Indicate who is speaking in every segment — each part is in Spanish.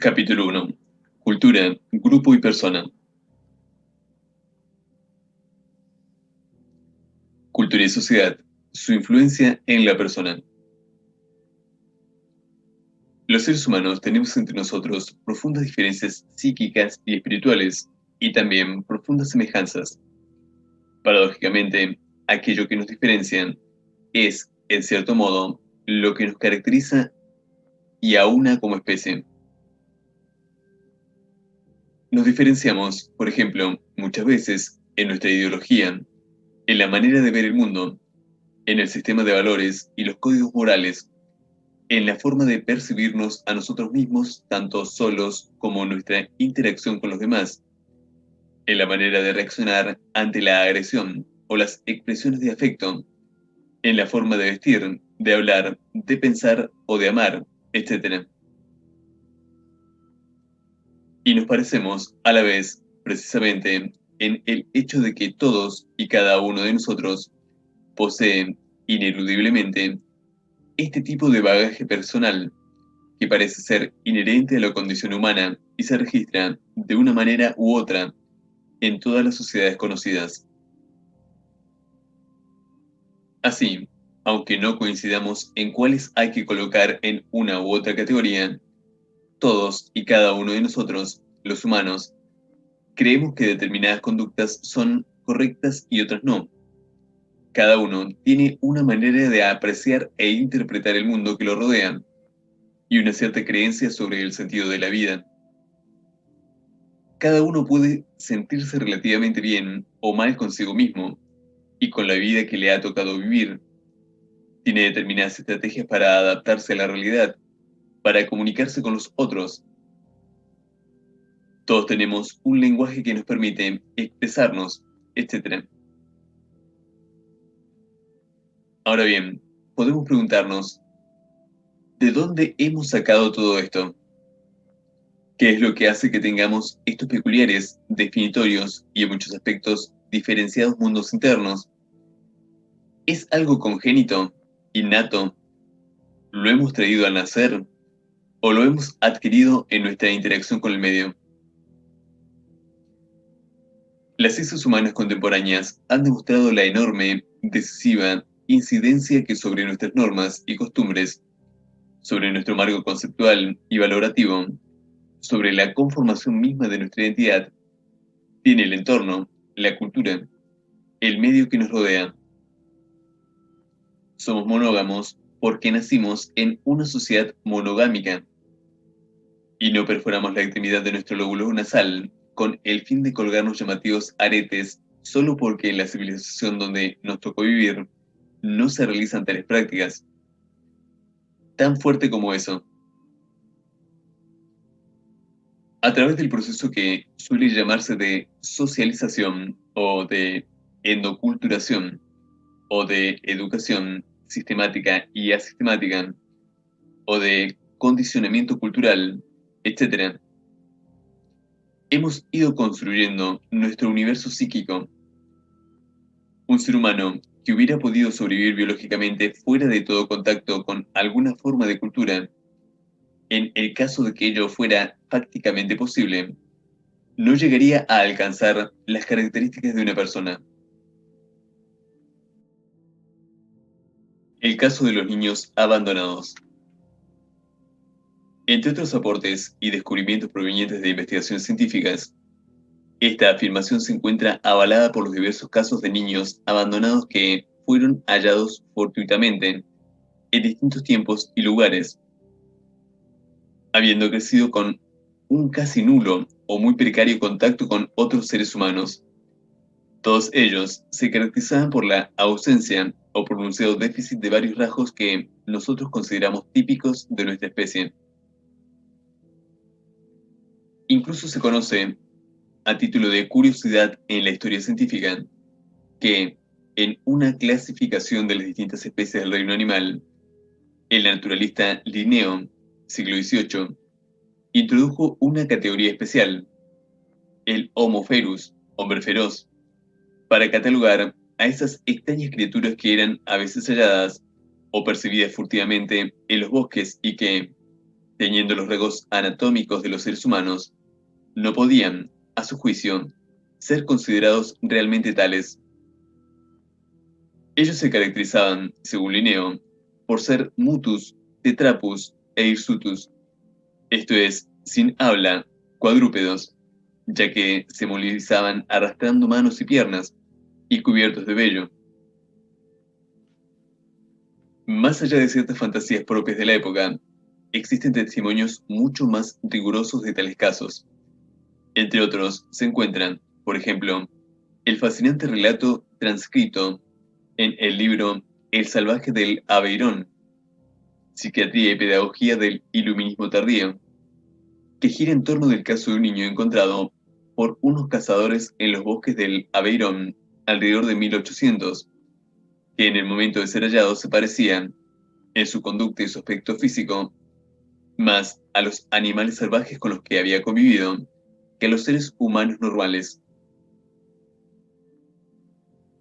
Speaker 1: Capítulo 1. Cultura, grupo y persona. Cultura y sociedad. Su influencia en la persona. Los seres humanos tenemos entre nosotros profundas diferencias psíquicas y espirituales, y también profundas semejanzas. Paradójicamente, aquello que nos diferencia es, en cierto modo, lo que nos caracteriza y aúna como especie. Nos diferenciamos, por ejemplo, muchas veces en nuestra ideología, en la manera de ver el mundo, en el sistema de valores y los códigos morales, en la forma de percibirnos a nosotros mismos, tanto solos como en nuestra interacción con los demás, en la manera de reaccionar ante la agresión o las expresiones de afecto, en la forma de vestir, de hablar, de pensar o de amar, etc. Y nos parecemos, a la vez, precisamente, en el hecho de que todos y cada uno de nosotros poseen, ineludiblemente, este tipo de bagaje personal que parece ser inherente a la condición humana y se registra, de una manera u otra, en todas las sociedades conocidas. Así, aunque no coincidamos en cuáles hay que colocar en una u otra categoría, todos y cada uno de nosotros, los humanos, creemos que determinadas conductas son correctas y otras no. Cada uno tiene una manera de apreciar e interpretar el mundo que lo rodea y una cierta creencia sobre el sentido de la vida. Cada uno puede sentirse relativamente bien o mal consigo mismo y con la vida que le ha tocado vivir. Tiene determinadas estrategias para adaptarse a la realidad, para comunicarse con los otros. Todos tenemos un lenguaje que nos permite expresarnos, etc. Ahora bien, podemos preguntarnos, ¿de dónde hemos sacado todo esto? ¿Qué es lo que hace que tengamos estos peculiares, definitorios y en muchos aspectos diferenciados mundos internos? ¿Es algo congénito, innato? ¿Lo hemos traído al nacer o lo hemos adquirido en nuestra interacción con el medio? Las ciencias humanas contemporáneas han demostrado la enorme, decisiva incidencia que sobre nuestras normas y costumbres, sobre nuestro marco conceptual y valorativo, sobre la conformación misma de nuestra identidad, tiene el entorno, la cultura, el medio que nos rodea. Somos monógamos porque nacimos en una sociedad monogámica y no perforamos la extremidad de nuestro lóbulo nasal con el fin de colgarnos llamativos aretes solo porque en la civilización donde nos tocó vivir no se realizan tales prácticas. Tan fuerte como eso. A través del proceso que suele llamarse de socialización o de endoculturación o de educación sistemática y asistemática o de condicionamiento cultural, etc., hemos ido construyendo nuestro universo psíquico. Un ser humano que hubiera podido sobrevivir biológicamente fuera de todo contacto con alguna forma de cultura, en el caso de que ello fuera prácticamente posible, no llegaría a alcanzar las características de una persona. El caso de los niños abandonados. Entre otros aportes y descubrimientos provenientes de investigaciones científicas, esta afirmación se encuentra avalada por los diversos casos de niños abandonados que fueron hallados fortuitamente en distintos tiempos y lugares, habiendo crecido con un casi nulo o muy precario contacto con otros seres humanos. Todos ellos se caracterizaban por la ausencia o pronunciado déficit de varios rasgos que nosotros consideramos típicos de nuestra especie. Incluso se conoce, a título de curiosidad en la historia científica, que en una clasificación de las distintas especies del reino animal, el naturalista Linneo, siglo XVIII, introdujo una categoría especial, el Homo ferus, hombre feroz, para catalogar a esas extrañas criaturas que eran a veces halladas o percibidas furtivamente en los bosques y que, teniendo los rasgos anatómicos de los seres humanos, no podían, a su juicio, ser considerados realmente tales. Ellos se caracterizaban, según Linneo, por ser mutus, tetrapus e hirsutus, esto es, sin habla, cuadrúpedos, ya que se movilizaban arrastrando manos y piernas, y cubiertos de vello. Más allá de ciertas fantasías propias de la época, existen testimonios mucho más rigurosos de tales casos. Entre otros, se encuentran, por ejemplo, el fascinante relato transcrito en el libro El salvaje del Aveirón, Psiquiatría y Pedagogía del Iluminismo Tardío, que gira en torno del caso de un niño encontrado por unos cazadores en los bosques del Aveirón alrededor de 1800, que en el momento de ser hallado se parecían, en su conducta y su aspecto físico, más a los animales salvajes con los que había convivido que a los seres humanos normales.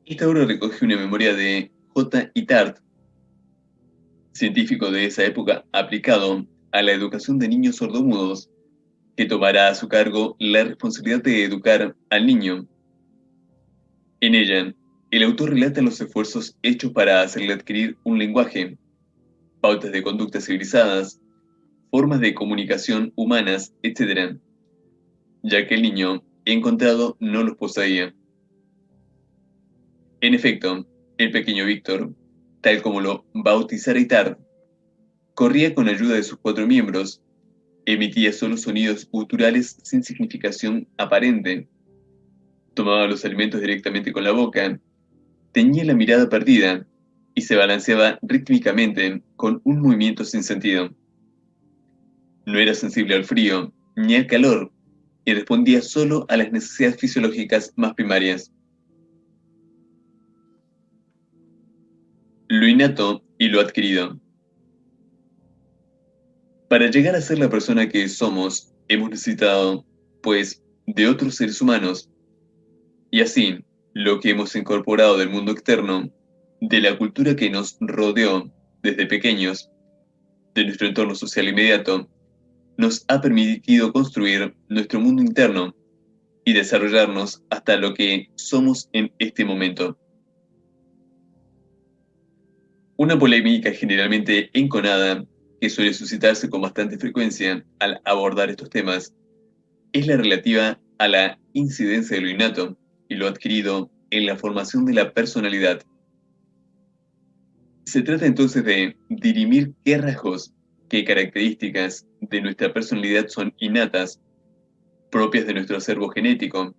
Speaker 1: Esta obra recoge una memoria de J. Itard, científico de esa época aplicado a la educación de niños sordomudos, que tomará a su cargo la responsabilidad de educar al niño. En ella, el autor relata los esfuerzos hechos para hacerle adquirir un lenguaje, pautas de conducta civilizadas, formas de comunicación humanas, etc., ya que el niño encontrado no los poseía. En efecto, el pequeño Víctor, tal como lo bautizara Itard, corría con ayuda de sus cuatro miembros, emitía solo sonidos guturales sin significación aparente, tomaba los alimentos directamente con la boca, tenía la mirada perdida y se balanceaba rítmicamente con un movimiento sin sentido. No era sensible al frío ni al calor y respondía solo a las necesidades fisiológicas más primarias. Lo innato y lo adquirido. Para llegar a ser la persona que somos, hemos necesitado, pues, de otros seres humanos, y así, lo que hemos incorporado del mundo externo, de la cultura que nos rodeó desde pequeños, de nuestro entorno social inmediato, nos ha permitido construir nuestro mundo interno y desarrollarnos hasta lo que somos en este momento. Una polémica generalmente enconada, que suele suscitarse con bastante frecuencia al abordar estos temas, es la relativa a la incidencia de lo innato y lo adquirido en la formación de la personalidad. Se trata entonces de dirimir qué rasgos, qué características de nuestra personalidad son innatas, propias de nuestro acervo genético,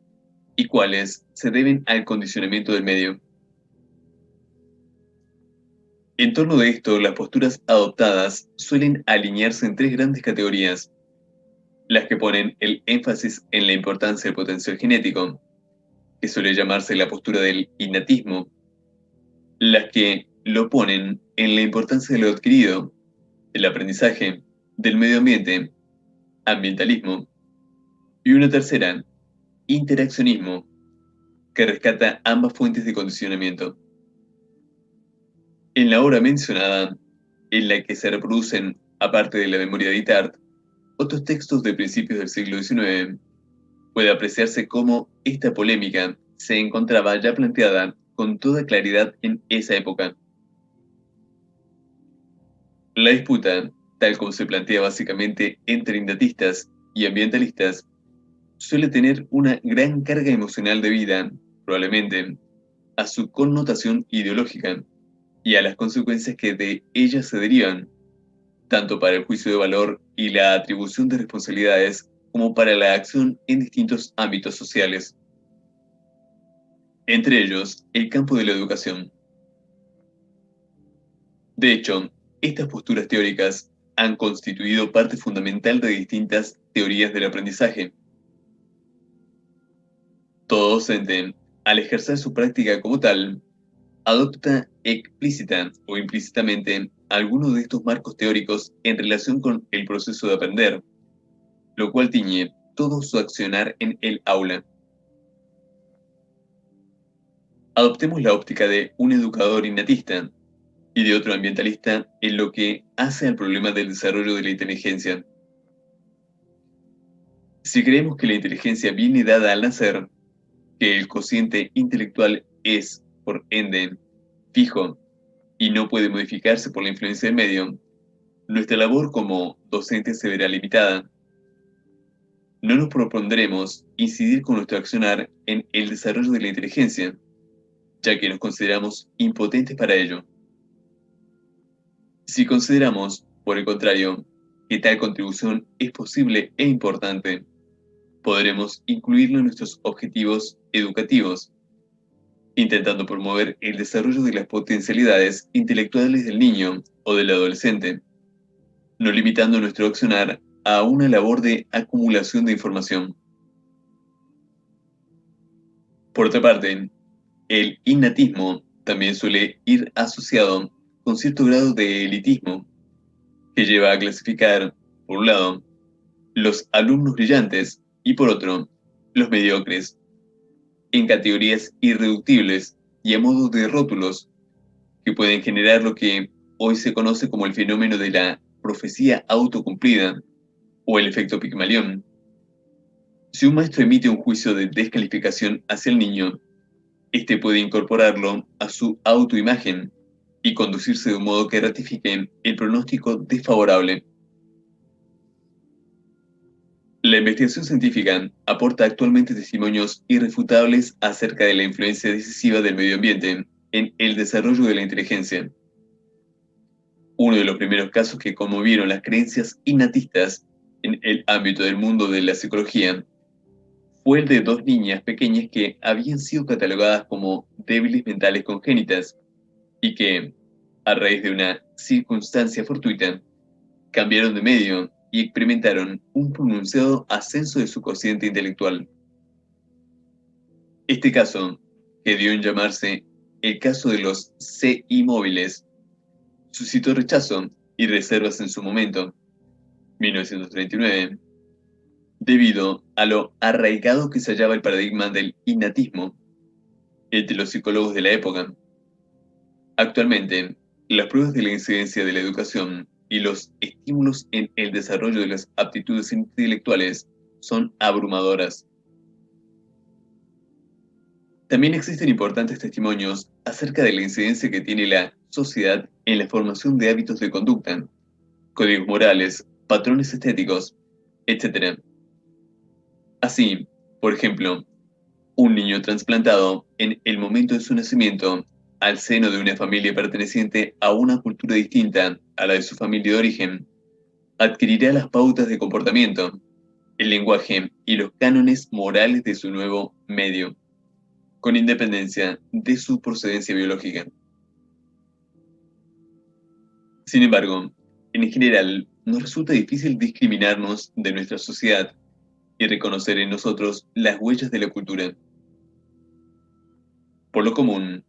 Speaker 1: y cuáles se deben al condicionamiento del medio. En torno de esto, las posturas adoptadas suelen alinearse en tres grandes categorías: las que ponen el énfasis en la importancia del potencial genético, que suele llamarse la postura del innatismo; las que lo ponen en la importancia de lo adquirido, el aprendizaje, del medio ambiente, ambientalismo; y una tercera, interaccionismo, que rescata ambas fuentes de condicionamiento. En la obra mencionada, en la que se reproducen, aparte de la memoria de Itard, otros textos de principios del siglo XIX, puede apreciarse cómo esta polémica se encontraba ya planteada con toda claridad en esa época. La disputa, tal como se plantea básicamente entre innatistas y ambientalistas, suele tener una gran carga emocional debida, probablemente, a su connotación ideológica y a las consecuencias que de ella se derivan, tanto para el juicio de valor y la atribución de responsabilidades como para la acción en distintos ámbitos sociales, entre ellos el campo de la educación. De hecho, estas posturas teóricas han constituido parte fundamental de distintas teorías del aprendizaje. Todo docente, al ejercer su práctica como tal, adopta explícita o implícitamente algunos de estos marcos teóricos en relación con el proceso de aprender, lo cual tiñe todo su accionar en el aula. Adoptemos la óptica de un educador innatista y de otro ambientalista en lo que hace al problema del desarrollo de la inteligencia. Si creemos que la inteligencia viene dada al nacer, que el cociente intelectual es, por ende, fijo y no puede modificarse por la influencia del medio, nuestra labor como docentes se verá limitada. No nos propondremos incidir con nuestro accionar en el desarrollo de la inteligencia, ya que nos consideramos impotentes para ello. Si consideramos, por el contrario, que tal contribución es posible e importante, podremos incluirlo en nuestros objetivos educativos, intentando promover el desarrollo de las potencialidades intelectuales del niño o del adolescente, no limitando nuestro accionar a una labor de acumulación de información. Por otra parte, el innatismo también suele ir asociado con cierto grado de elitismo, que lleva a clasificar, por un lado, los alumnos brillantes y por otro, los mediocres, en categorías irreductibles y a modo de rótulos que pueden generar lo que hoy se conoce como el fenómeno de la profecía autocumplida o el efecto Pigmalión. Si un maestro emite un juicio de descalificación hacia el niño, este puede incorporarlo a su autoimagen y conducirse de un modo que ratifique el pronóstico desfavorable. La investigación científica aporta actualmente testimonios irrefutables acerca de la influencia decisiva del medio ambiente en el desarrollo de la inteligencia. Uno de los primeros casos que conmovieron las creencias innatistas en el ámbito del mundo de la psicología fue el de dos niñas pequeñas que habían sido catalogadas como débiles mentales congénitas y que, a raíz de una circunstancia fortuita, cambiaron de medio y experimentaron un pronunciado ascenso de su cociente intelectual. Este caso, que dio en llamarse el caso de los CI móviles, suscitó rechazo y reservas en su momento, 1939, debido a lo arraigado que se hallaba el paradigma del innatismo entre los psicólogos de la época. Actualmente, las pruebas de la incidencia de la educación y los estímulos en el desarrollo de las aptitudes intelectuales son abrumadoras. También existen importantes testimonios acerca de la incidencia que tiene la sociedad en la formación de hábitos de conducta, códigos morales, patrones estéticos, etc. Así, por ejemplo, un niño trasplantado en el momento de su nacimiento al seno de una familia perteneciente a una cultura distinta a la de su familia de origen, adquirirá las pautas de comportamiento, el lenguaje y los cánones morales de su nuevo medio, con independencia de su procedencia biológica. Sin embargo, en general, nos resulta difícil discriminarnos de nuestra sociedad y reconocer en nosotros las huellas de la cultura. Por lo común,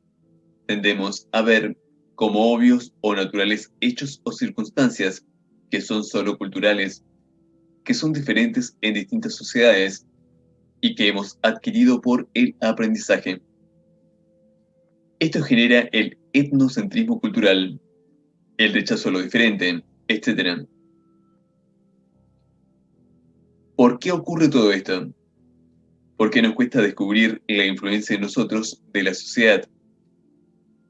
Speaker 1: tendemos a ver como obvios o naturales hechos o circunstancias que son solo culturales, que son diferentes en distintas sociedades y que hemos adquirido por el aprendizaje. Esto genera el etnocentrismo cultural, el rechazo a lo diferente, etc. ¿Por qué ocurre todo esto? ¿Por qué nos cuesta descubrir la influencia en nosotros de la sociedad?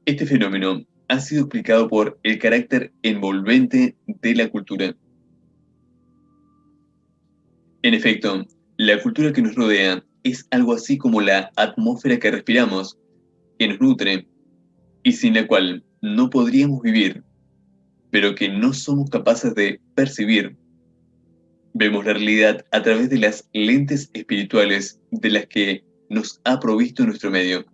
Speaker 1: Este fenómeno ha sido explicado por el carácter envolvente de la cultura. En efecto, la cultura que nos rodea es algo así como la atmósfera que respiramos, que nos nutre y sin la cual no podríamos vivir, pero que no somos capaces de percibir. Vemos la realidad a través de las lentes espirituales de las que nos ha provisto nuestro medio.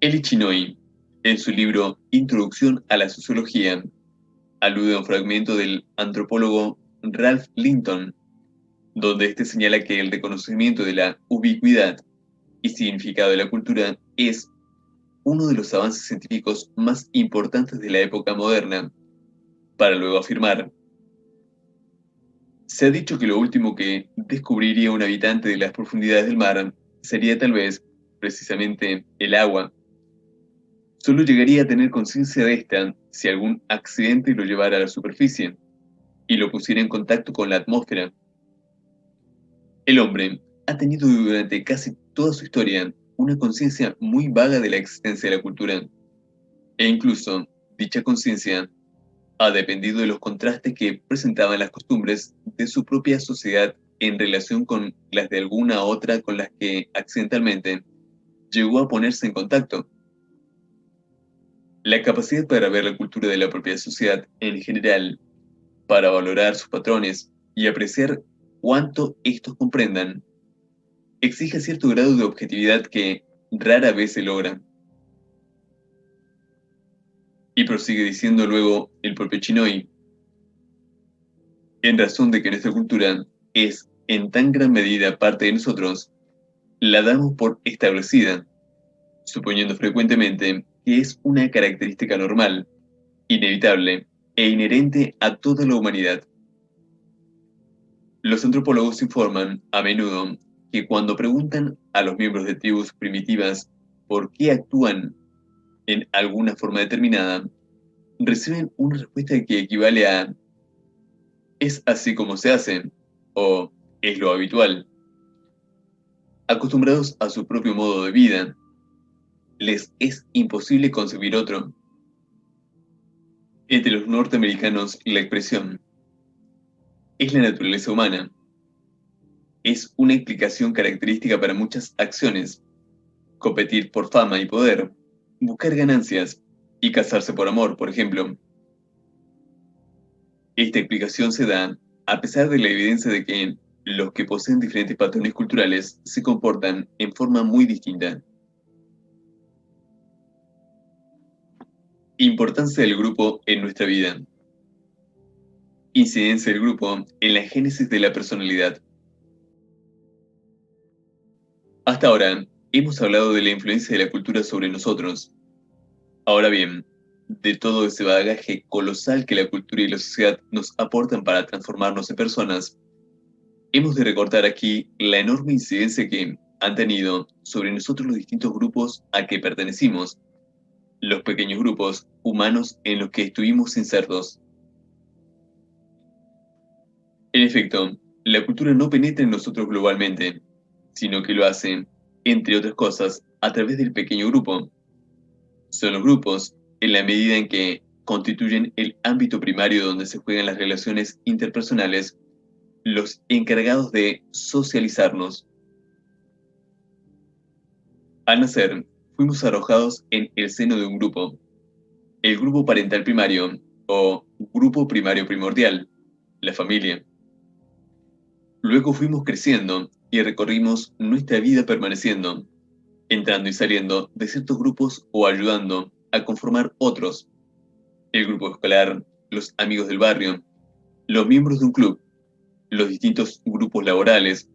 Speaker 1: Eli Chinoy, en su libro Introducción a la Sociología, alude a un fragmento del antropólogo Ralph Linton, donde éste señala que el reconocimiento de la ubicuidad y significado de la cultura es uno de los avances científicos más importantes de la época moderna, para luego afirmar: se ha dicho que lo último que descubriría un habitante de las profundidades del mar sería tal vez, precisamente, el agua. Solo llegaría a tener conciencia de esta si algún accidente lo llevara a la superficie y lo pusiera en contacto con la atmósfera. El hombre ha tenido durante casi toda su historia una conciencia muy vaga de la existencia de la cultura, e incluso dicha conciencia ha dependido de los contrastes que presentaban las costumbres de su propia sociedad en relación con las de alguna otra con las que accidentalmente llegó a ponerse en contacto. La capacidad para ver la cultura de la propia sociedad en general, para valorar sus patrones y apreciar cuánto estos comprendan, exige cierto grado de objetividad que rara vez se logra. Y prosigue diciendo luego el propio Chinoy, en razón de que nuestra cultura es en tan gran medida parte de nosotros, la damos por establecida, suponiendo frecuentemente que es una característica normal, inevitable e inherente a toda la humanidad. Los antropólogos informan a menudo que cuando preguntan a los miembros de tribus primitivas por qué actúan en alguna forma determinada, reciben una respuesta que equivale a "es así como se hace" o "es lo habitual". Acostumbrados a su propio modo de vida, les es imposible concebir otro. Entre los norteamericanos, la expresión "es la naturaleza humana" es una explicación característica para muchas acciones: competir por fama y poder, buscar ganancias y casarse por amor, por ejemplo. Esta explicación se da a pesar de la evidencia de que los que poseen diferentes patrones culturales se comportan en forma muy distinta. Importancia del grupo en nuestra vida. Incidencia del grupo en la génesis de la personalidad. Hasta ahora, hemos hablado de la influencia de la cultura sobre nosotros. Ahora bien, de todo ese bagaje colosal que la cultura y la sociedad nos aportan para transformarnos en personas, hemos de recortar aquí la enorme incidencia que han tenido sobre nosotros los distintos grupos a que pertenecimos, los pequeños grupos humanos en los que estuvimos insertos. En efecto, la cultura no penetra en nosotros globalmente, sino que lo hace, entre otras cosas, a través del pequeño grupo. Son los grupos, en la medida en que constituyen el ámbito primario donde se juegan las relaciones interpersonales, los encargados de socializarnos. Al nacer, fuimos arrojados en el seno de un grupo, el grupo parental primario o grupo primario primordial, la familia. Luego fuimos creciendo y recorrimos nuestra vida permaneciendo, entrando y saliendo de ciertos grupos o ayudando a conformar otros: el grupo escolar, los amigos del barrio, los miembros de un club, los distintos grupos laborales,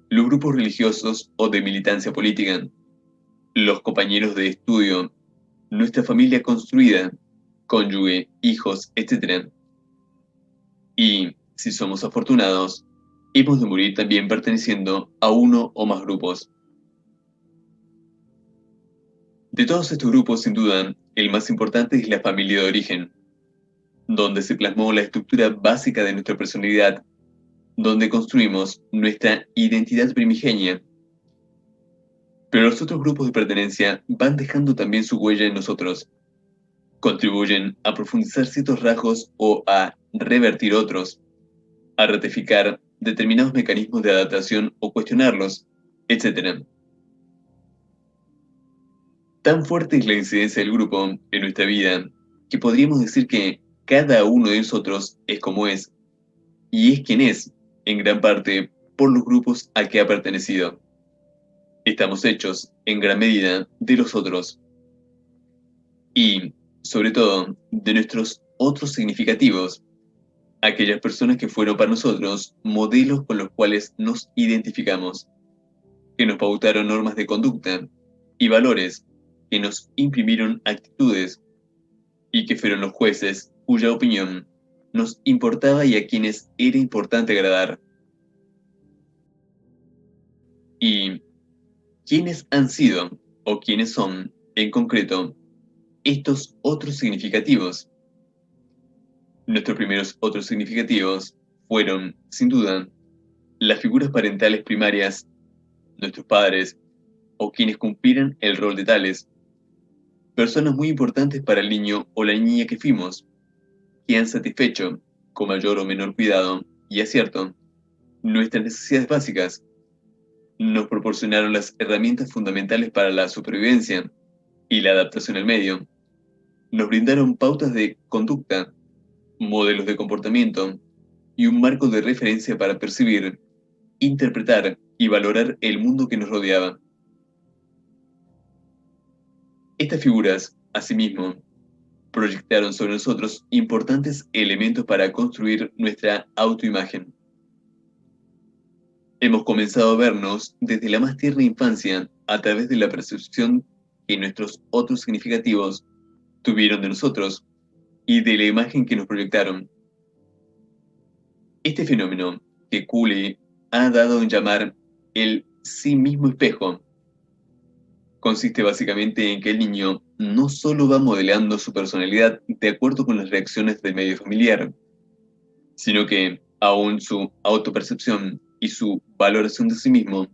Speaker 1: los grupos religiosos o de militancia política, los compañeros de estudio, nuestra familia construida, cónyuge, hijos, etc. Y, si somos afortunados, hemos de morir también perteneciendo a uno o más grupos. De todos estos grupos, sin duda, el más importante es la familia de origen, donde se plasmó la estructura básica de nuestra personalidad, donde construimos nuestra identidad primigenia. Pero los otros grupos de pertenencia van dejando también su huella en nosotros, contribuyen a profundizar ciertos rasgos o a revertir otros, a ratificar determinados mecanismos de adaptación o cuestionarlos, etc. Tan fuerte es la incidencia del grupo en nuestra vida que podríamos decir que cada uno de nosotros es como es, y es quien es, en gran parte, por los grupos a que ha pertenecido. Estamos hechos, en gran medida, de los otros y, sobre todo, de nuestros otros significativos, aquellas personas que fueron para nosotros modelos con los cuales nos identificamos, que nos pautaron normas de conducta y valores, que nos imprimieron actitudes y que fueron los jueces cuya opinión nos importaba y a quienes era importante agradar. ¿Y quiénes han sido, o quiénes son, en concreto, estos otros significativos. Nuestros primeros otros significativos fueron, sin duda, las figuras parentales primarias, nuestros padres, o quienes cumplieran el rol de tales, personas muy importantes para el niño o la niña que fuimos, que han satisfecho, con mayor o menor cuidado y acierto, nuestras necesidades básicas, nos proporcionaron las herramientas fundamentales para la supervivencia y la adaptación al medio, nos brindaron pautas de conducta, modelos de comportamiento y un marco de referencia para percibir, interpretar y valorar el mundo que nos rodeaba. Estas figuras, asimismo, proyectaron sobre nosotros importantes elementos para construir nuestra autoimagen. Hemos comenzado a vernos desde la más tierna infancia a través de la percepción que nuestros otros significativos tuvieron de nosotros y de la imagen que nos proyectaron. Este fenómeno, que Cooley ha dado en llamar el sí mismo espejo, consiste básicamente en que el niño no solo va modelando su personalidad de acuerdo con las reacciones del medio familiar, sino que aún su autopercepción y su valoración de sí mismo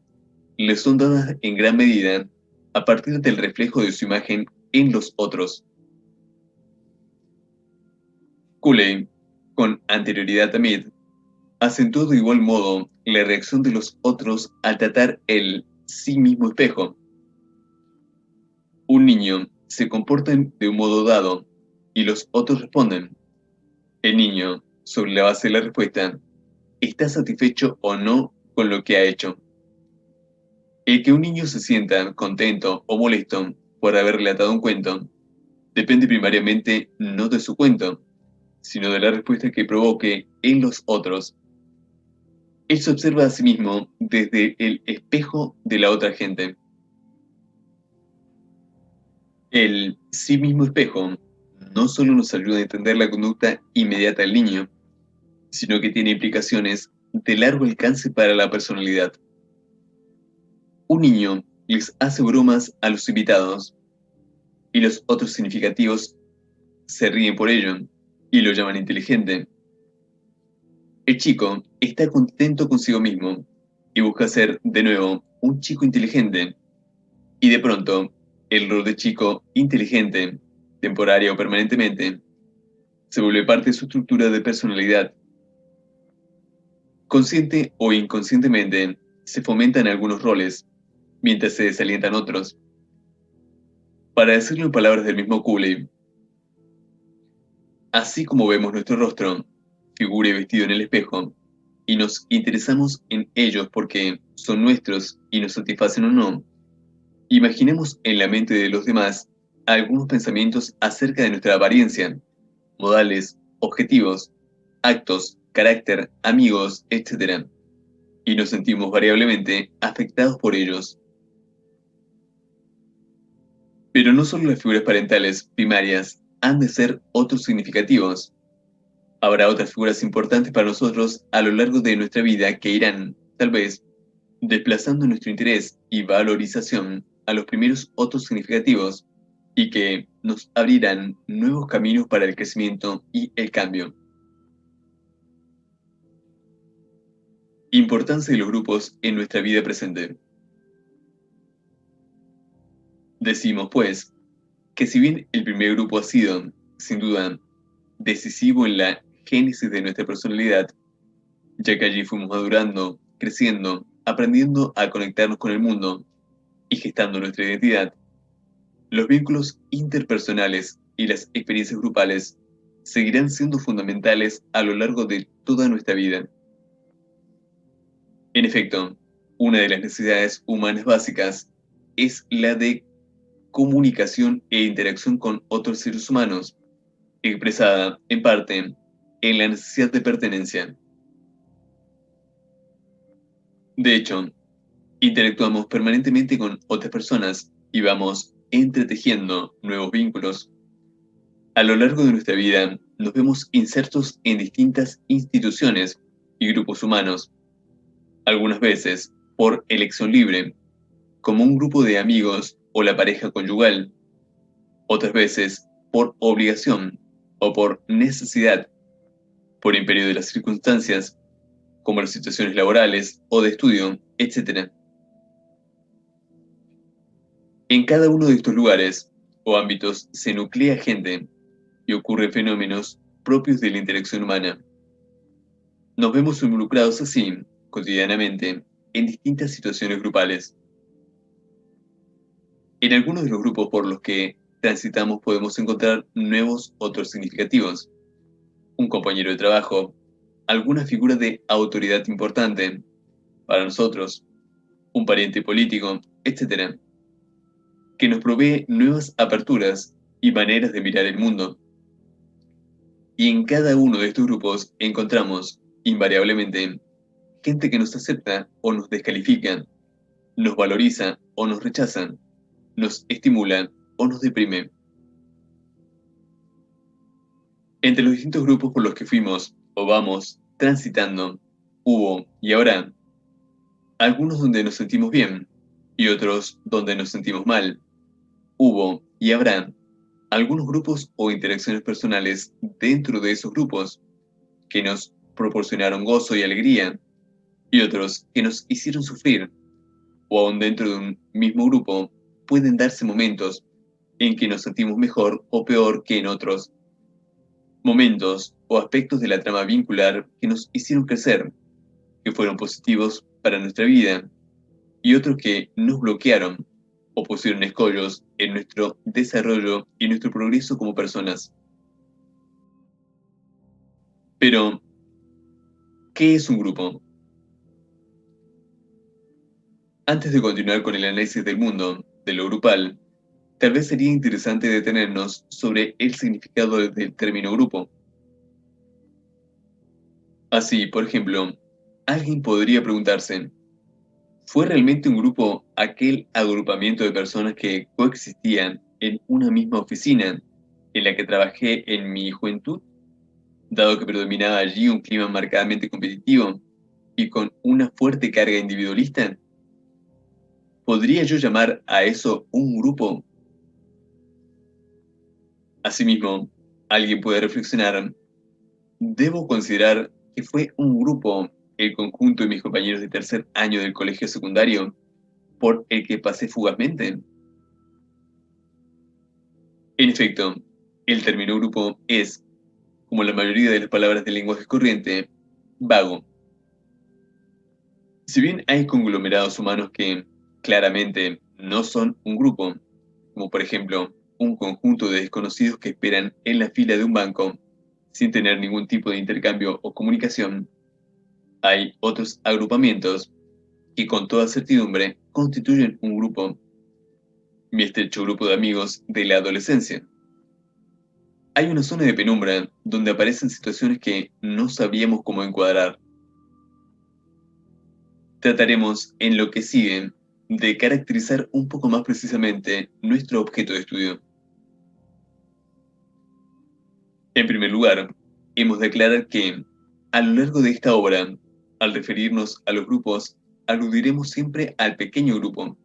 Speaker 1: le son dadas en gran medida a partir del reflejo de su imagen en los otros. Cooley, con anterioridad a Mead, acentuó de igual modo la reacción de los otros al tratar el sí mismo espejo. Un niño se comporta de un modo dado y los otros responden. El niño, sobre la base de la respuesta, está satisfecho o no con lo que ha hecho. El que un niño se sienta contento o molesto por haber relatado un cuento depende primariamente no de su cuento, sino de la respuesta que provoque en los otros. Él se observa a sí mismo desde el espejo de la otra gente. El sí mismo espejo no solo nos ayuda a entender la conducta inmediata del niño, sino que tiene implicaciones de largo alcance para la personalidad. Un niño les hace bromas a los invitados y los otros significativos se ríen por ello y lo llaman inteligente. El chico está contento consigo mismo y busca ser, de nuevo, un chico inteligente. Y de pronto, el rol de chico inteligente, temporaria o permanentemente, se vuelve parte de su estructura de personalidad. Consciente o inconscientemente, se fomentan algunos roles, mientras se desalientan otros. Para decirlo en palabras del mismo Cooley, así como vemos nuestro rostro, figura y vestido en el espejo, y nos interesamos en ellos porque son nuestros y nos satisfacen o no, imaginemos en la mente de los demás algunos pensamientos acerca de nuestra apariencia, modales, objetivos, actos, carácter, amigos, etc. Y nos sentimos variablemente afectados por ellos. Pero no solo las figuras parentales primarias han de ser otros significativos. Habrá otras figuras importantes para nosotros a lo largo de nuestra vida que irán, tal vez, desplazando nuestro interés y valorización a los primeros otros significativos y que nos abrirán nuevos caminos para el crecimiento y el cambio. Importancia de los grupos en nuestra vida presente. Decimos, pues, que si bien el primer grupo ha sido, sin duda, decisivo en la génesis de nuestra personalidad, ya que allí fuimos madurando, creciendo, aprendiendo a conectarnos con el mundo y gestando nuestra identidad, los vínculos interpersonales y las experiencias grupales seguirán siendo fundamentales a lo largo de toda nuestra vida. En efecto, una de las necesidades humanas básicas es la de comunicación e interacción con otros seres humanos, expresada, en parte, en la necesidad de pertenencia. De hecho, interactuamos permanentemente con otras personas y vamos entretejiendo nuevos vínculos. A lo largo de nuestra vida, nos vemos insertos en distintas instituciones y grupos humanos, algunas veces por elección libre, como un grupo de amigos o la pareja conyugal, otras veces por obligación o por necesidad, por imperio de las circunstancias, como las situaciones laborales o de estudio, etc. En cada uno de estos lugares o ámbitos se nuclea gente y ocurren fenómenos propios de la interacción humana. Nos vemos involucrados así, cotidianamente, en distintas situaciones grupales. En algunos de los grupos por los que transitamos podemos encontrar nuevos otros significativos. Un compañero de trabajo, alguna figura de autoridad importante para nosotros, un pariente político, etc., que nos provee nuevas aperturas y maneras de mirar el mundo. Y en cada uno de estos grupos encontramos, invariablemente, gente que nos acepta o nos descalifica, nos valoriza o nos rechaza, nos estimula o nos deprime. Entre los distintos grupos por los que fuimos o vamos transitando, hubo y habrá algunos donde nos sentimos bien y otros donde nos sentimos mal. Hubo y habrá algunos grupos o interacciones personales dentro de esos grupos que nos proporcionaron gozo y alegría y otros que nos hicieron sufrir, o aún dentro de un mismo grupo pueden darse momentos en que nos sentimos mejor o peor que en otros, momentos o aspectos de la trama vincular que nos hicieron crecer, que fueron positivos para nuestra vida, y otros que nos bloquearon o pusieron escollos en nuestro desarrollo y nuestro progreso como personas. Pero, ¿qué es un grupo? Antes de continuar con el análisis del mundo, de lo grupal, tal vez sería interesante detenernos sobre el significado del término grupo. Así, por ejemplo, alguien podría preguntarse, ¿fue realmente un grupo aquel agrupamiento de personas que coexistían en una misma oficina en la que trabajé en mi juventud, dado que predominaba allí un clima marcadamente competitivo y con una fuerte carga individualista? ¿Podría yo llamar a eso un grupo? Asimismo, alguien puede reflexionar, ¿debo considerar que fue un grupo el conjunto de mis compañeros de tercer año del colegio secundario por el que pasé fugazmente? En efecto, el término grupo es, como la mayoría de las palabras del lenguaje corriente, vago. Si bien hay conglomerados humanos que claramente no son un grupo, como por ejemplo un conjunto de desconocidos que esperan en la fila de un banco sin tener ningún tipo de intercambio o comunicación, hay otros agrupamientos que con toda certidumbre constituyen un grupo, mi estrecho grupo de amigos de la adolescencia. Hay una zona de penumbra donde aparecen situaciones que no sabíamos cómo encuadrar. Trataremos en lo que sigue de caracterizar un poco más precisamente nuestro objeto de estudio. En primer lugar, hemos de aclarar que, a lo largo de esta obra, al referirnos a los grupos, aludiremos siempre al pequeño grupo,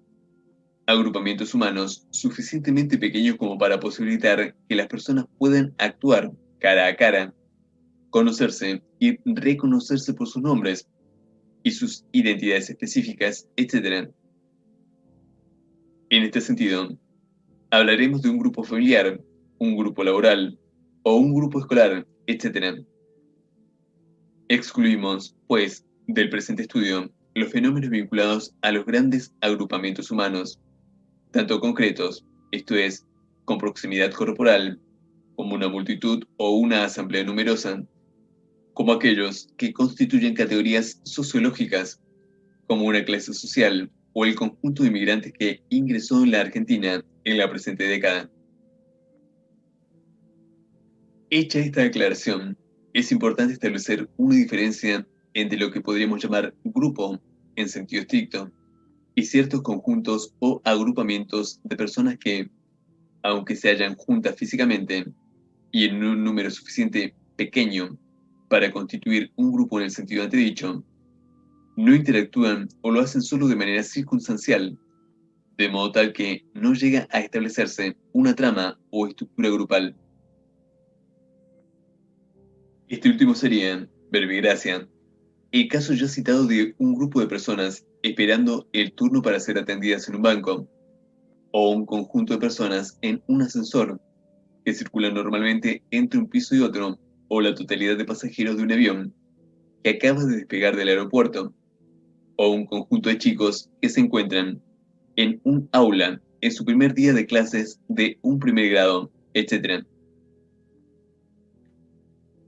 Speaker 1: agrupamientos humanos suficientemente pequeños como para posibilitar que las personas puedan actuar cara a cara, conocerse y reconocerse por sus nombres y sus identidades específicas, etc. En este sentido, hablaremos de un grupo familiar, un grupo laboral o un grupo escolar, etc. Excluimos, pues, del presente estudio los fenómenos vinculados a los grandes agrupamientos humanos, tanto concretos, esto es, con proximidad corporal, como una multitud o una asamblea numerosa, como aquellos que constituyen categorías sociológicas, como una clase social o el conjunto de inmigrantes que ingresó en la Argentina en la presente década. Hecha esta aclaración, es importante establecer una diferencia entre lo que podríamos llamar grupo en sentido estricto y ciertos conjuntos o agrupamientos de personas que, aunque se hallan juntas físicamente y en un número suficiente pequeño para constituir un grupo en el sentido antedicho, no interactúan o lo hacen solo de manera circunstancial, de modo tal que no llega a establecerse una trama o estructura grupal. Este último sería, verbigracia, el caso ya citado de un grupo de personas esperando el turno para ser atendidas en un banco, o un conjunto de personas en un ascensor que circulan normalmente entre un piso y otro, o la totalidad de pasajeros de un avión que acaba de despegar del aeropuerto, o un conjunto de chicos que se encuentran en un aula en su primer día de clases de un primer grado, etc.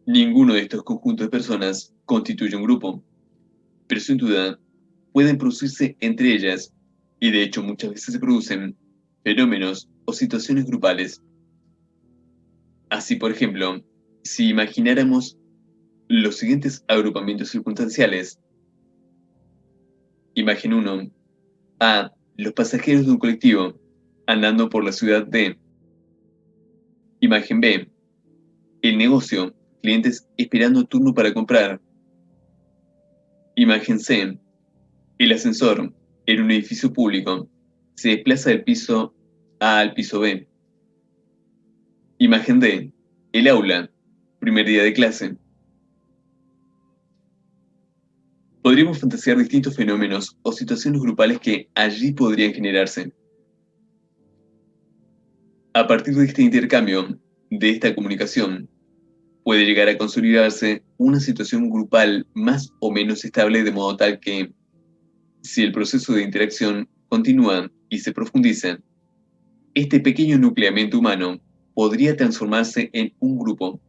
Speaker 1: Ninguno de estos conjuntos de personas constituye un grupo, pero sin duda pueden producirse entre ellas, y de hecho muchas veces se producen, fenómenos o situaciones grupales. Así, por ejemplo, si imagináramos los siguientes agrupamientos circunstanciales. Imagen 1. A. Los pasajeros de un colectivo andando por la ciudad de. Imagen B. El negocio, clientes esperando turno para comprar. Imagen C. El ascensor, en un edificio público, se desplaza del piso A al piso B. Imagen D. El aula, primer día de clase. Podríamos fantasear distintos fenómenos o situaciones grupales que allí podrían generarse. A partir de este intercambio, de esta comunicación, puede llegar a consolidarse una situación grupal más o menos estable de modo tal que, si el proceso de interacción continúa y se profundiza, este pequeño nucleamiento humano podría transformarse en un grupo.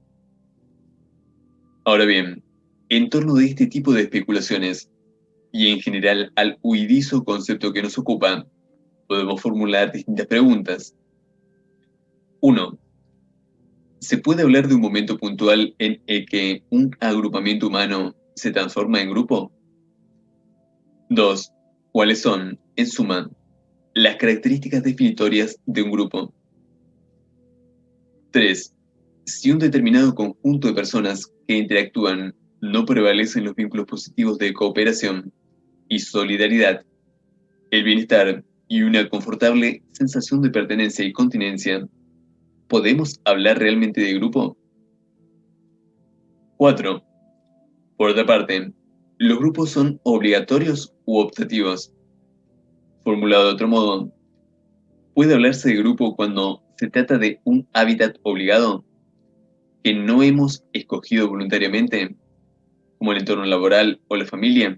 Speaker 1: Ahora bien, en torno de este tipo de especulaciones, y en general al huidizo concepto que nos ocupa, podemos formular distintas preguntas. 1. ¿Se puede hablar de un momento puntual en el que un agrupamiento humano se transforma en grupo? 2. ¿Cuáles son, en suma, las características definitorias de un grupo? 3. Si un determinado conjunto de personas que interactúan no prevalecen los vínculos positivos de cooperación y solidaridad, el bienestar y una confortable sensación de pertenencia y continencia, ¿podemos hablar realmente de grupo? 4. Por otra parte, ¿los grupos son obligatorios u optativos? Formulado de otro modo, ¿puede hablarse de grupo cuando se trata de un hábitat obligado que no hemos escogido voluntariamente, como el entorno laboral o la familia?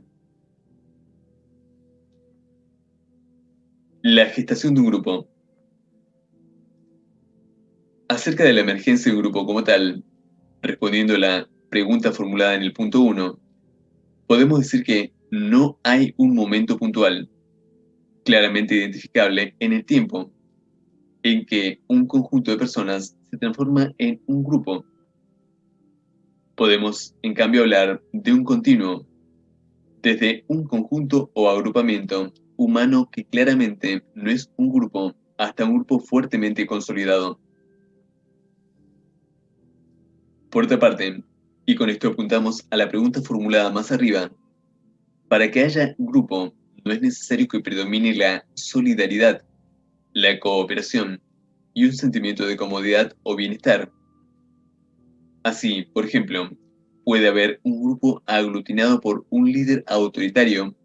Speaker 1: La gestación de un grupo. Acerca de la emergencia de un grupo como tal, respondiendo a la pregunta formulada en el punto 1, podemos decir que no hay un momento puntual, claramente identificable en el tiempo, en que un conjunto de personas se transforma en un grupo. Podemos, en cambio, hablar de un continuo, desde un conjunto o agrupamiento humano que claramente no es un grupo hasta un grupo fuertemente consolidado. Por otra parte, y con esto apuntamos a la pregunta formulada más arriba, para que haya grupo no es necesario que predomine la solidaridad, la cooperación y un sentimiento de comodidad o bienestar. Así, por ejemplo, puede haber un grupo aglutinado por un líder autoritario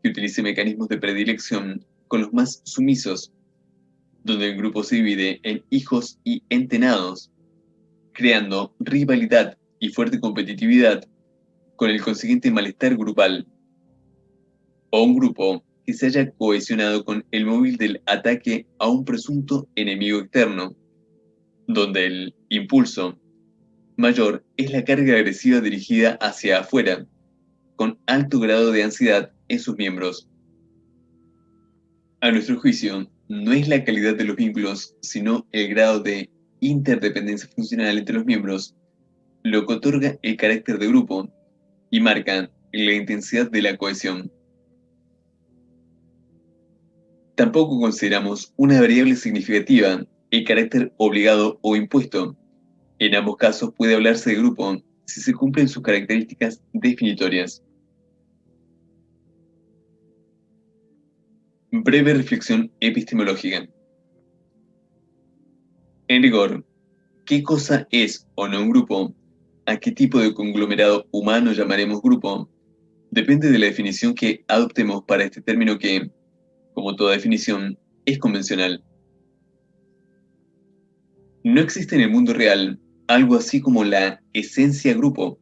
Speaker 1: que utilice mecanismos de predilección con los más sumisos, donde el grupo se divide en hijos y entenados, creando rivalidad y fuerte competitividad con el consiguiente malestar grupal, o un grupo que se haya cohesionado con el móvil del ataque a un presunto enemigo externo, donde el impulso mayor es la carga agresiva dirigida hacia afuera, con alto grado de ansiedad en sus miembros. A nuestro juicio, no es la calidad de los vínculos, sino el grado de interdependencia funcional entre los miembros, lo que otorga el carácter de grupo y marca la intensidad de la cohesión. Tampoco consideramos una variable significativa el carácter obligado o impuesto. En ambos casos puede hablarse de grupo si se cumplen sus características definitorias. Breve reflexión epistemológica. En rigor, ¿qué cosa es o no un grupo? ¿A qué tipo de conglomerado humano llamaremos grupo? Depende de la definición que adoptemos para este término que, como toda definición, es convencional. No existe en el mundo real algo así como la esencia grupo,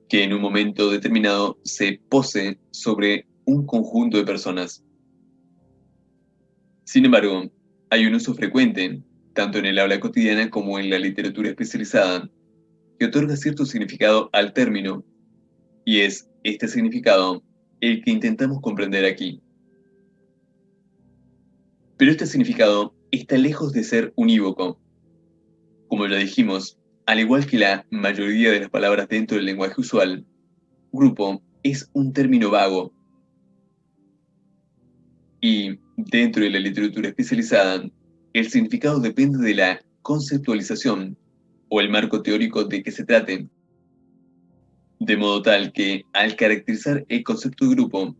Speaker 1: que en un momento determinado se pose sobre un conjunto de personas. Sin embargo, hay un uso frecuente, tanto en el habla cotidiana como en la literatura especializada, que otorga cierto significado al término, y es este significado el que intentamos comprender aquí. Pero este significado está lejos de ser unívoco. Como ya dijimos, al igual que la mayoría de las palabras dentro del lenguaje usual, grupo es un término vago, y dentro de la literatura especializada, el significado depende de la conceptualización o el marco teórico de que se trate, de modo tal que al caracterizar el concepto de grupo,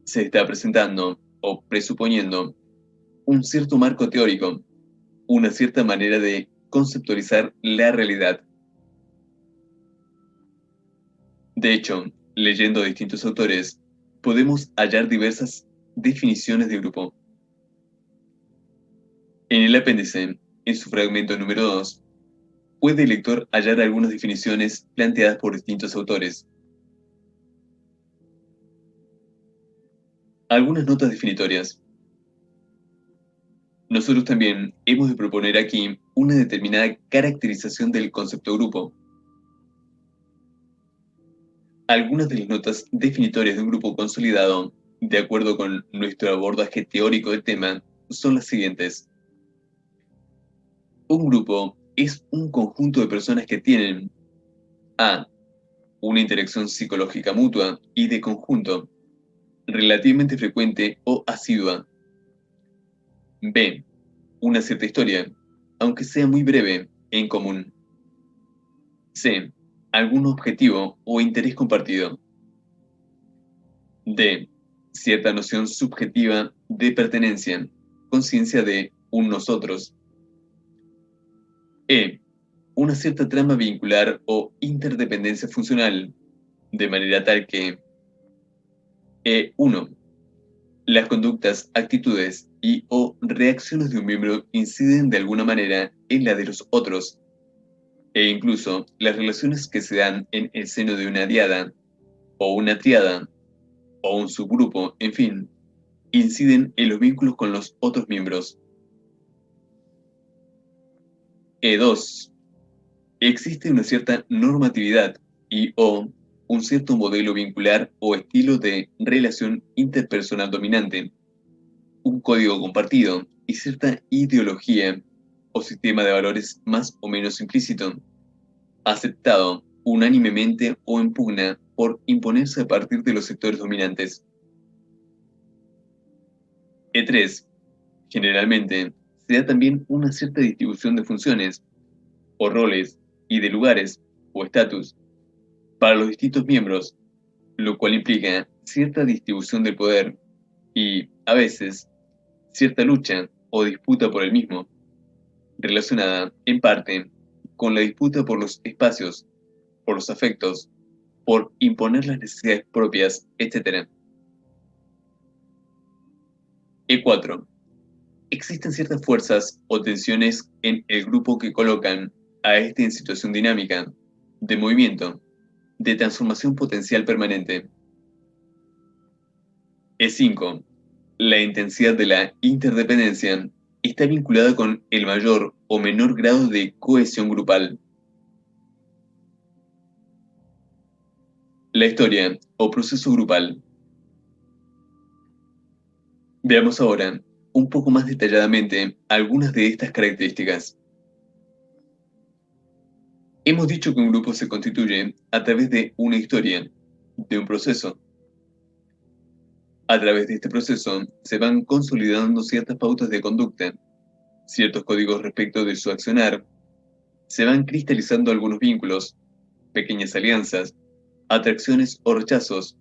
Speaker 1: se está presentando o presuponiendo un cierto marco teórico, una cierta manera de conceptualizar la realidad. De hecho, leyendo a distintos autores, podemos hallar diversas definiciones de grupo. En el apéndice, en su fragmento número 2, puede el lector hallar algunas definiciones planteadas por distintos autores. Algunas notas definitorias. Nosotros también hemos de proponer aquí una determinada caracterización del concepto grupo. Algunas de las notas definitorias de un grupo consolidado, de acuerdo con nuestro abordaje teórico del tema, son las siguientes. Un grupo es un conjunto de personas que tienen a. Una interacción psicológica mutua y de conjunto, relativamente frecuente o asidua. B. Una cierta historia, aunque sea muy breve, en común. C. Algún objetivo o interés compartido. D. Cierta noción subjetiva de pertenencia, conciencia de un nosotros. E. Una cierta trama vincular o interdependencia funcional, de manera tal que 1. Las conductas, actitudes y o reacciones de un miembro inciden de alguna manera en la de los otros, e incluso las relaciones que se dan en el seno de una diada, o una triada, o un subgrupo, en fin, inciden en los vínculos con los otros miembros. E2. Existe una cierta normatividad y o un cierto modelo vincular o estilo de relación interpersonal dominante, un código compartido y cierta ideología o sistema de valores más o menos implícito, aceptado unánimemente o en pugna por imponerse a partir de los sectores dominantes. E3. Generalmente, se da también una cierta distribución de funciones, o roles, y de lugares, o estatus, para los distintos miembros, lo cual implica cierta distribución del poder y, a veces, cierta lucha o disputa por el mismo, relacionada, en parte, con la disputa por los espacios, por los afectos, por imponer las necesidades propias, etc. E4. Existen ciertas fuerzas o tensiones en el grupo que colocan a este en situación dinámica, de movimiento, de transformación potencial permanente. E5. La intensidad de la interdependencia está vinculada con el mayor o menor grado de cohesión grupal. La historia o proceso grupal. Veamos ahora, un poco más detalladamente, algunas de estas características. Hemos dicho que un grupo se constituye a través de una historia, de un proceso. A través de este proceso se van consolidando ciertas pautas de conducta, ciertos códigos respecto de su accionar, se van cristalizando algunos vínculos, pequeñas alianzas, atracciones o rechazos,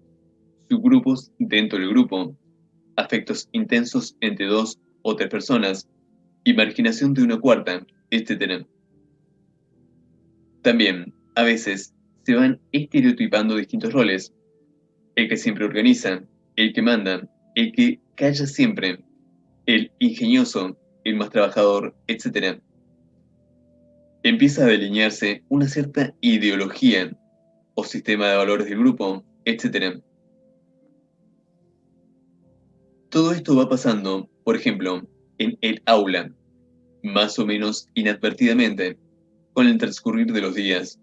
Speaker 1: subgrupos dentro del grupo, afectos intensos entre 2 o 3 personas y marginación de una cuarta, etc. También, a veces, se van estereotipando distintos roles: el que siempre organiza, el que manda, el que calla siempre, el ingenioso, el más trabajador, etc. Empieza a delinearse una cierta ideología o sistema de valores del grupo, etc. Todo esto va pasando, por ejemplo, en el aula, más o menos inadvertidamente, con el transcurrir de los días.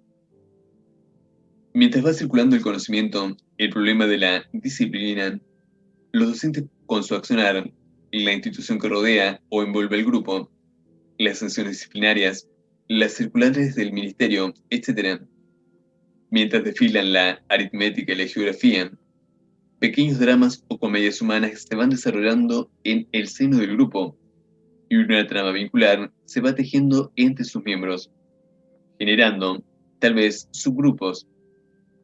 Speaker 1: Mientras va circulando el conocimiento, el problema de la disciplina, los docentes con su accionar, la institución que rodea o envuelve al grupo, las sanciones disciplinarias, las circulares del ministerio, etc. Mientras desfilan la aritmética y la geografía, pequeños dramas o comedias humanas se van desarrollando en el seno del grupo y una trama vincular se va tejiendo entre sus miembros, generando, tal vez, subgrupos,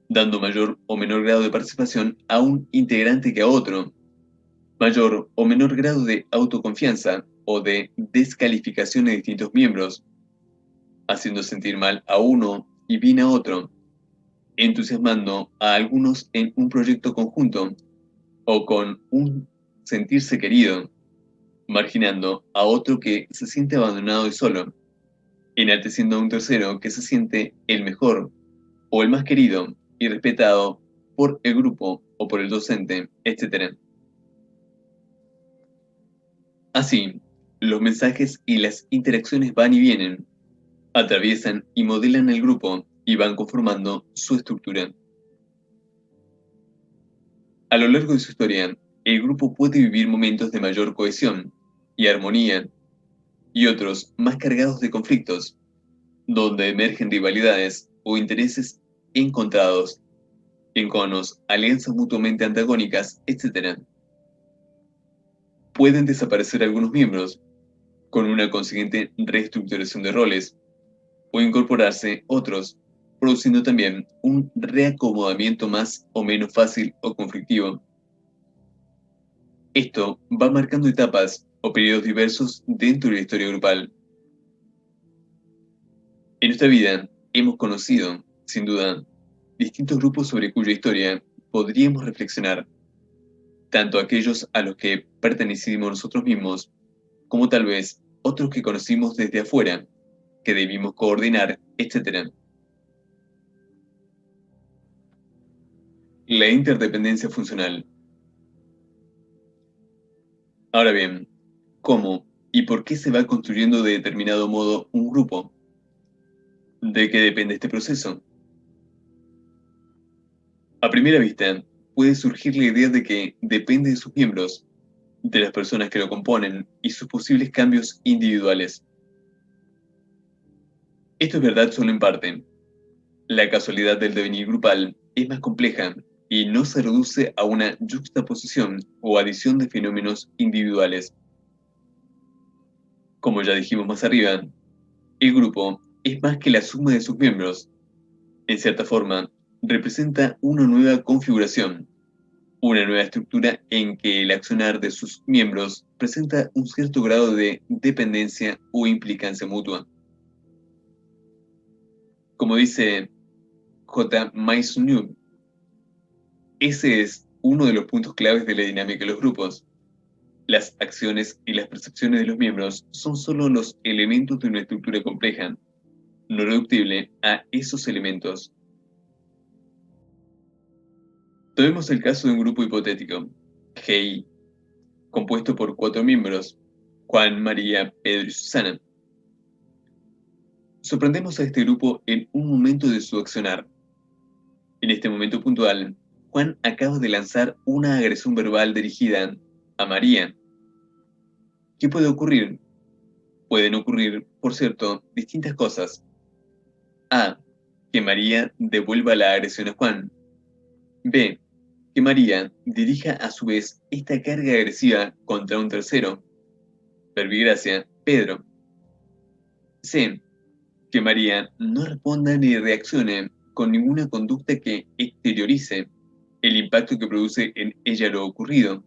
Speaker 1: dando mayor o menor grado de participación a un integrante que a otro, mayor o menor grado de autoconfianza o de descalificación de distintos miembros, haciendo sentir mal a uno y bien a otro, entusiasmando a algunos en un proyecto conjunto o con un sentirse querido, marginando a otro que se siente abandonado y solo, enalteciendo a un tercero que se siente el mejor o el más querido y respetado por el grupo o por el docente, etc. Así, los mensajes y las interacciones van y vienen, atraviesan y modelan el grupo y van conformando su estructura. A lo largo de su historia, el grupo puede vivir momentos de mayor cohesión y armonía y otros más cargados de conflictos, donde emergen rivalidades o intereses encontrados, enconos, alianzas mutuamente antagónicas, etc. Pueden desaparecer algunos miembros, con una consiguiente reestructuración de roles, o incorporarse otros, produciendo también un reacomodamiento más o menos fácil o conflictivo. Esto va marcando etapas o periodos diversos dentro de la historia grupal. En nuestra vida hemos conocido, sin duda, distintos grupos sobre cuya historia podríamos reflexionar, tanto aquellos a los que pertenecimos nosotros mismos, como tal vez otros que conocimos desde afuera, que debimos coordinar, etc. La interdependencia funcional. Ahora bien, ¿cómo y por qué se va construyendo de determinado modo un grupo? ¿De qué depende este proceso? A primera vista, puede surgir la idea de que depende de sus miembros, de las personas que lo componen y sus posibles cambios individuales. Esto es verdad solo en parte. La casualidad del devenir grupal es más compleja y no se reduce a una yuxtaposición o adición de fenómenos individuales. Como ya dijimos más arriba, el grupo es más que la suma de sus miembros. En cierta forma, representa una nueva configuración, una nueva estructura en que el accionar de sus miembros presenta un cierto grado de dependencia o implicancia mutua. Como dice J. Maisonneuve, ese es uno de los puntos claves de la dinámica de los grupos. Las acciones y las percepciones de los miembros son solo los elementos de una estructura compleja, no reductible a esos elementos. Tomemos el caso de un grupo hipotético, GI, compuesto por 4 miembros, Juan, María, Pedro y Susana. Sorprendemos a este grupo en un momento de su accionar. En este momento puntual, Juan acaba de lanzar una agresión verbal dirigida a María. ¿Qué puede ocurrir? Pueden ocurrir, por cierto, distintas cosas. A. Que María devuelva la agresión a Juan. B. Que María dirija a su vez esta carga agresiva contra un tercero, verbigracia, Pedro. C. Que María no responda ni reaccione con ninguna conducta que exteriorice el impacto que produce en ella lo ocurrido.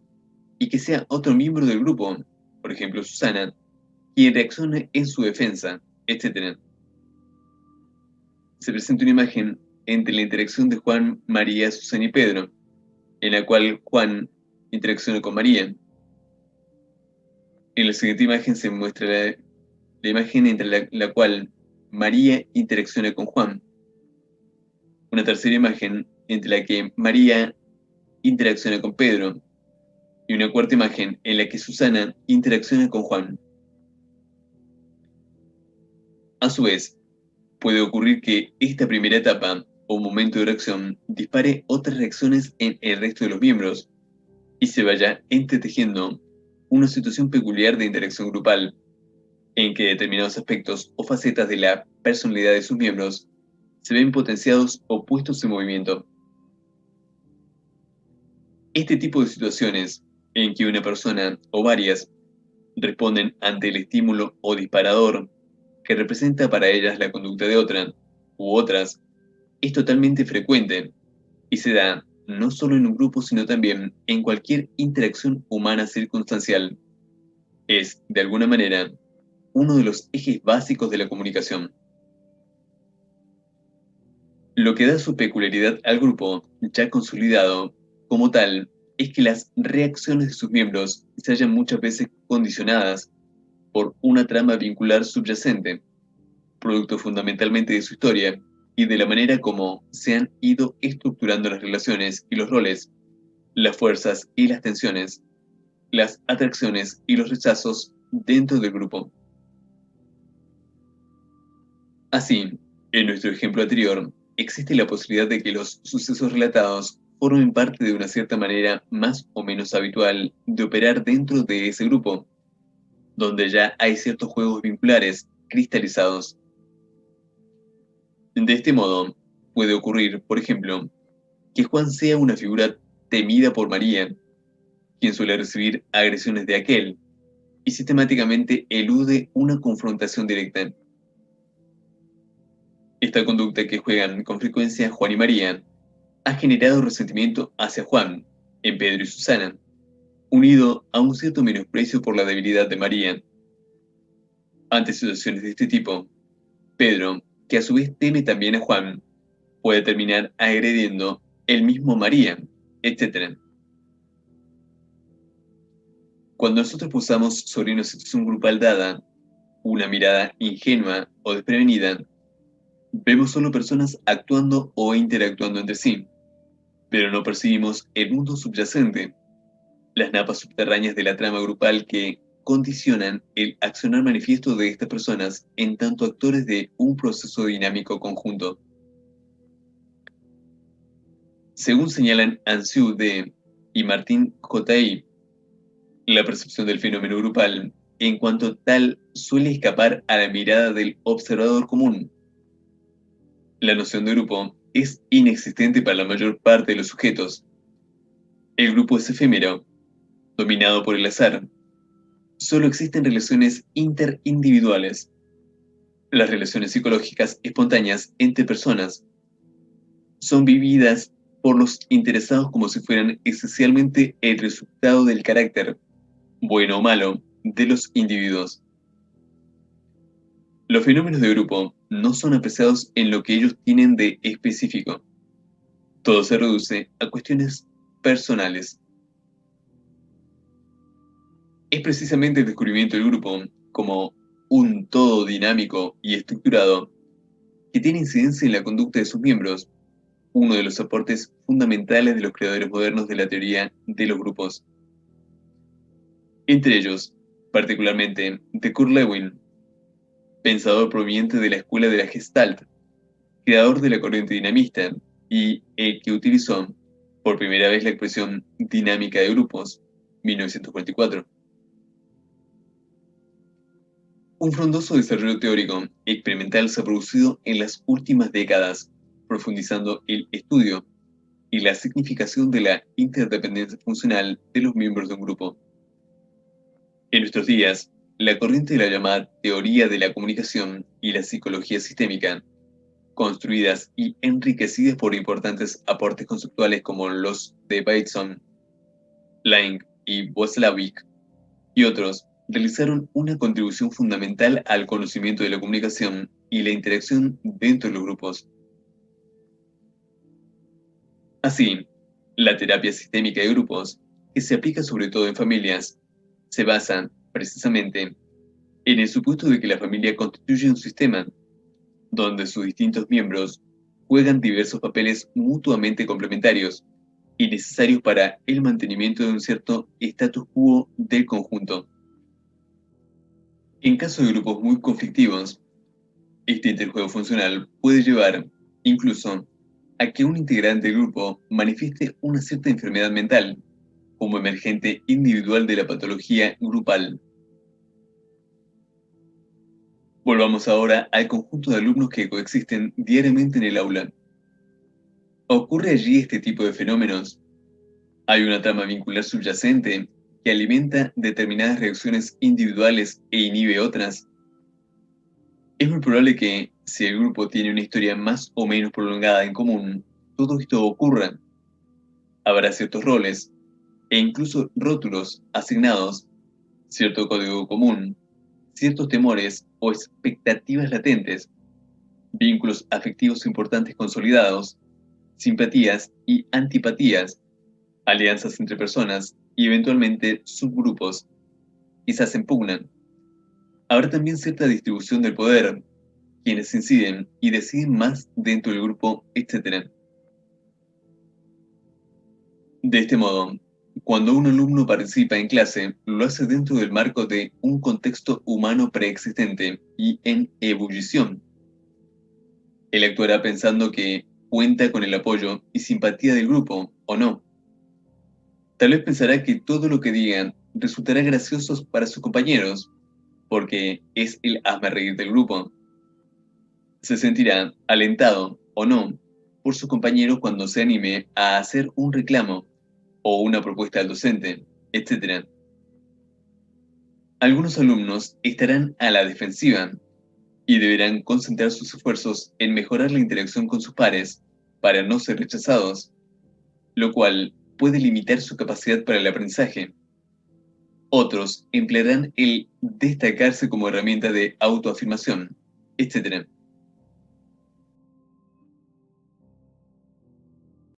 Speaker 1: y que sea otro miembro del grupo, por ejemplo Susana, quien reaccione en su defensa, etc. Se presenta una imagen entre la interacción de Juan, María, Susana y Pedro, en la cual Juan interacciona con María. En la siguiente imagen se muestra la imagen entre la cual María interacciona con Juan. Una tercera imagen entre la que María interacciona con Pedro. Y una cuarta imagen en la que Susana interacciona con Juan. A su vez, puede ocurrir que esta primera etapa o momento de reacción dispare otras reacciones en el resto de los miembros y se vaya entretejiendo una situación peculiar de interacción grupal en que determinados aspectos o facetas de la personalidad de sus miembros se ven potenciados o puestos en movimiento. Este tipo de situaciones en que una persona o varias responden ante el estímulo o disparador que representa para ellas la conducta de otra u otras es totalmente frecuente y se da no solo en un grupo sino también en cualquier interacción humana circunstancial. Es, de alguna manera, uno de los ejes básicos de la comunicación. Lo que da su peculiaridad al grupo, ya consolidado, como tal, es que las reacciones de sus miembros se hallan muchas veces condicionadas por una trama vincular subyacente, producto fundamentalmente de su historia y de la manera como se han ido estructurando las relaciones y los roles, las fuerzas y las tensiones, las atracciones y los rechazos dentro del grupo. Así, en nuestro ejemplo anterior, existe la posibilidad de que los sucesos relatados formen parte de una cierta manera más o menos habitual de operar dentro de ese grupo, donde ya hay ciertos juegos vinculares cristalizados. De este modo, puede ocurrir, por ejemplo, que Juan sea una figura temida por María, quien suele recibir agresiones de aquel, y sistemáticamente elude una confrontación directa. Esta conducta que juegan con frecuencia Juan y María ha generado resentimiento hacia Juan, en Pedro y Susana, unido a un cierto menosprecio por la debilidad de María. Ante situaciones de este tipo, Pedro, que a su vez teme también a Juan, puede terminar agrediendo el mismo a María, etc. Cuando nosotros posamos sobre una situación grupal dada, una mirada ingenua o desprevenida, vemos solo personas actuando o interactuando entre sí, pero no percibimos el mundo subyacente, las napas subterráneas de la trama grupal que condicionan el accionar manifiesto de estas personas en tanto actores de un proceso dinámico conjunto. Según señalan Anciu D. y Martín J.I., la percepción del fenómeno grupal, en cuanto tal, suele escapar a la mirada del observador común. La noción de grupo es inexistente para la mayor parte de los sujetos. El grupo es efímero, dominado por el azar. Solo existen relaciones interindividuales, las relaciones psicológicas espontáneas entre personas. Son vividas por los interesados como si fueran esencialmente el resultado del carácter, bueno o malo, de los individuos. Los fenómenos de grupo no son apreciados en lo que ellos tienen de específico. Todo se reduce a cuestiones personales. Es precisamente el descubrimiento del grupo como un todo dinámico y estructurado que tiene incidencia en la conducta de sus miembros, uno de los aportes fundamentales de los creadores modernos de la teoría de los grupos. Entre ellos, particularmente, de Kurt Lewin, pensador proveniente de la escuela de la Gestalt, creador de la corriente dinamista y el que utilizó por primera vez la expresión dinámica de grupos, 1944. Un frondoso desarrollo teórico experimental se ha producido en las últimas décadas, profundizando el estudio y la significación de la interdependencia funcional de los miembros de un grupo. En nuestros días, la corriente de la llamada teoría de la comunicación y la psicología sistémica, construidas y enriquecidas por importantes aportes conceptuales como los de Bateson, Lange y Boslavic y otros realizaron una contribución fundamental al conocimiento de la comunicación y la interacción dentro de los grupos. Así, la terapia sistémica de grupos, que se aplica sobre todo en familias, se basa, precisamente, en el supuesto de que la familia constituye un sistema donde sus distintos miembros juegan diversos papeles mutuamente complementarios y necesarios para el mantenimiento de un cierto status quo del conjunto. En caso de grupos muy conflictivos, este interjuego funcional puede llevar, incluso, a que un integrante del grupo manifieste una cierta enfermedad mental, como emergente individual de la patología grupal. Volvamos ahora al conjunto de alumnos que coexisten diariamente en el aula. ¿Ocurre allí este tipo de fenómenos? ¿Hay una trama vincular subyacente que alimenta determinadas reacciones individuales e inhibe otras? Es muy probable que, si el grupo tiene una historia más o menos prolongada en común, todo esto ocurra. Habrá ciertos roles, e incluso rótulos asignados, cierto código común, ciertos temores o expectativas latentes, vínculos afectivos importantes consolidados, simpatías y antipatías, alianzas entre personas y eventualmente subgrupos, quizás se impugnan. Habrá también cierta distribución del poder, quienes inciden y deciden más dentro del grupo, etc. De este modo, cuando un alumno participa en clase, lo hace dentro del marco de un contexto humano preexistente y en ebullición. Él actuará pensando que cuenta con el apoyo y simpatía del grupo, o no. Tal vez pensará que todo lo que digan resultará gracioso para sus compañeros, porque es el hazmerreír del grupo. Se sentirá alentado, o no, por su compañero cuando se anime a hacer un reclamo o una propuesta al docente, etc. Algunos alumnos estarán a la defensiva y deberán concentrar sus esfuerzos en mejorar la interacción con sus pares para no ser rechazados, lo cual puede limitar su capacidad para el aprendizaje. Otros emplearán el destacarse como herramienta de autoafirmación, etc.